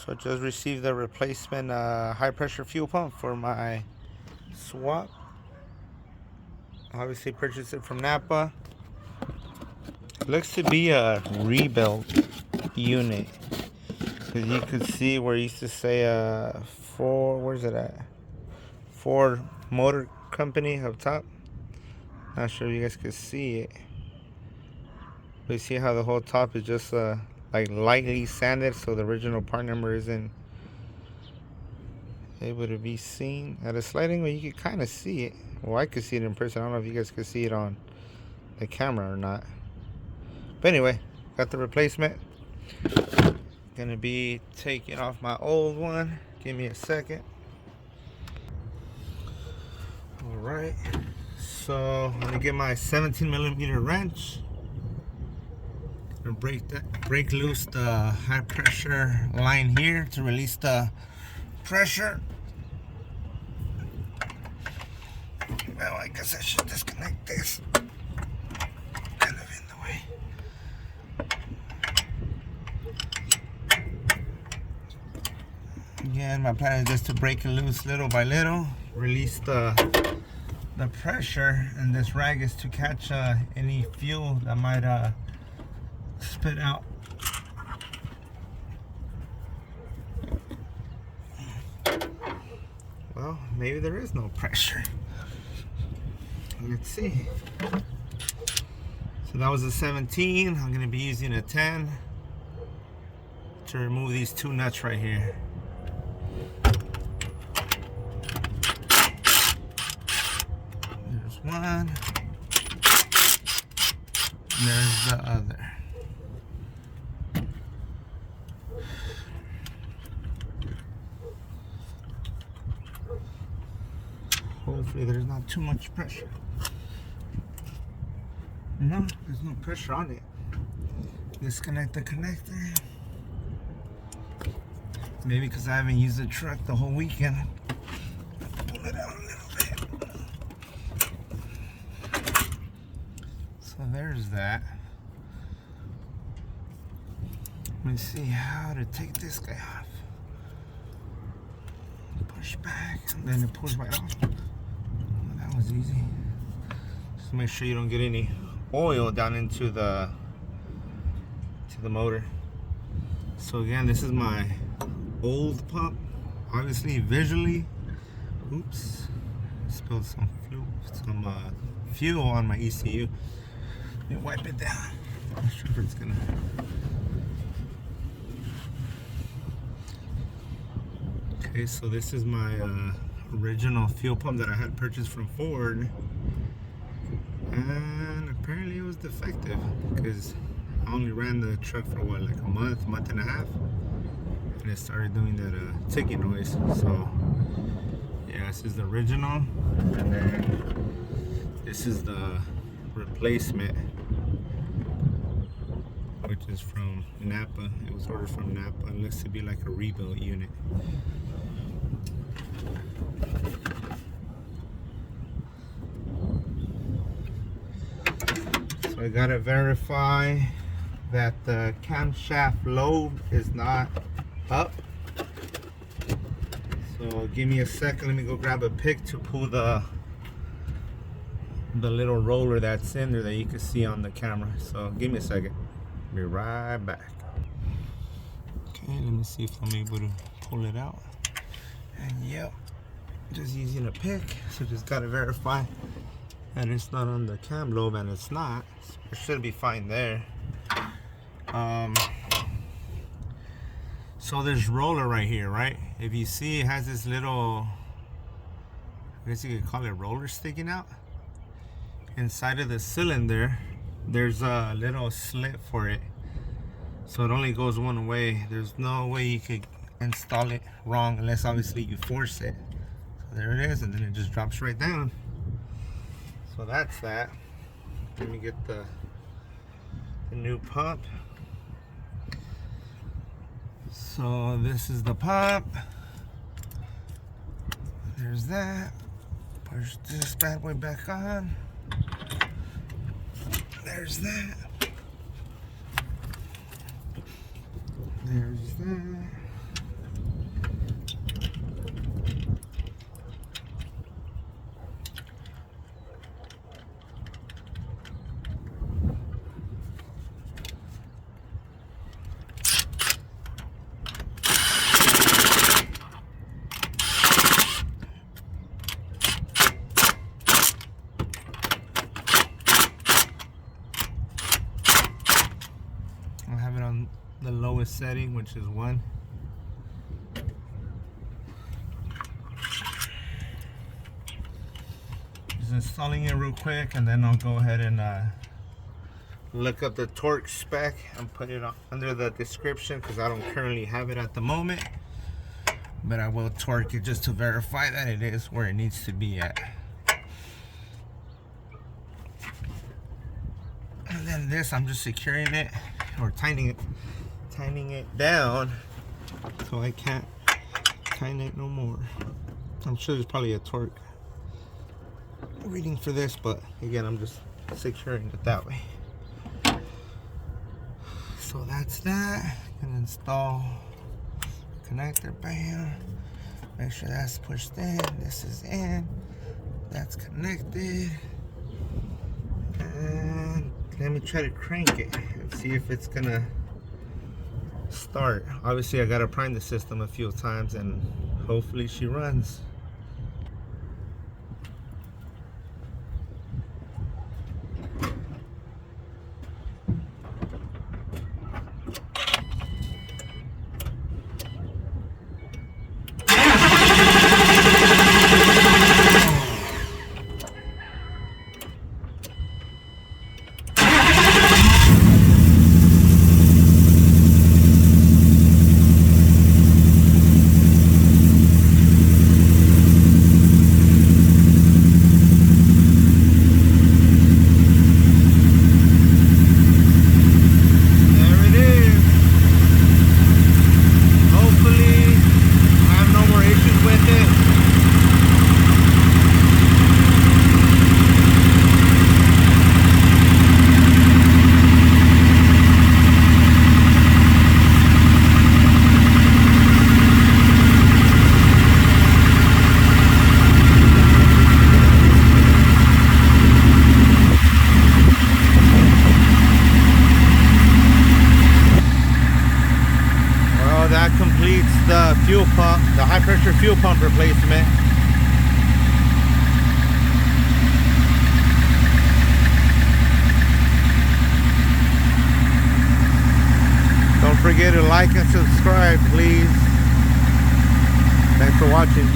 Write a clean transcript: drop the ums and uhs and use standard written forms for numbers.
So I just received a replacement high pressure fuel pump for my swap. Obviously purchased it from Napa. Looks to be a rebuilt unit. Cause you could see where it used to say Ford, where's it at? Ford Motor Company up top. Not sure if you guys could see it. But you see how the whole top is just like lightly sanded, so the original part number isn't able to be seen. At a slight angle, you can kind of see it. Well, I could see it in person. I don't know if you guys could see it on the camera or not. But anyway, got the replacement. Gonna be taking off my old one. Give me a second. Alright, so I'm gonna get my 17mm wrench. Gonna break loose the high pressure line here to release the pressure. Well, I guess I should disconnect this. Kind of in the way. Again, my plan is just to break it loose little by little, release the pressure, and this rag is to catch any fuel that might spit out. Well, maybe there is no pressure. Let's see. So that was a 17. I'm going to be using a 10 to remove these two nuts right here. There's one. There's the other. Hopefully there's not too much pressure. No, there's no pressure on it. Disconnect the connector. Maybe because I haven't used the truck the whole weekend. Pull it out a little bit. So there's that. Let me see how to take this guy off. Push back, and then it pulls right off. That was easy. Just make sure you don't get any oil down into the motor. So again, this is my old pump. Obviously, visually, oops, spilled some fuel on my ECU. Let me wipe it down. I'm not sure if it's gonna. Okay, so this is my original fuel pump that I had purchased from Ford, and apparently it was defective because I only ran the truck for what, like a month and a half, and it started doing that ticking noise. So yeah, this is the original, and then this is the replacement, which is from Napa. It was ordered from Napa. It looks to be like a rebuilt unit. So I gotta verify that the camshaft lobe is not up. So give me a second. Let me go grab a pick to pull the little roller that's in there that you can see on the camera. So give me a second. Be right back. Okay, let me see if I'm able to pull it out. And yep, just using a pick. So just gotta verify that it's not on the cam lobe, and it's not. So it should be fine there. So there's roller right here, right? If you see, it has this little, I guess you could call it roller sticking out. Inside of the cylinder, there's a little slit for it. So it only goes one way. There's no way you could install it wrong unless obviously you force it. So there it is, and then it just drops right down. So that's that. Let me get the new pump. So this is the pump. There's that. Push this bad boy back on. There's that. There's that. setting, which is 1. Just installing it real quick, and then I'll go ahead and look up the torque spec and put it under the description, because I don't currently have it at the moment, but I will torque it just to verify that it is where it needs to be at. And then this, I'm just securing it or tightening it down so I can't tighten it no more. I'm sure there's probably a torque reading for this, but again, I'm just securing it that way. So that's that. And install connector, bam. Make sure that's pushed in. This is in. That's connected. And let me try to crank it and see if it's gonna start. Obviously, I gotta prime the system a few times, and hopefully she runs. That completes the fuel pump, the high pressure fuel pump replacement. Don't forget to like and subscribe, please. Thanks for watching.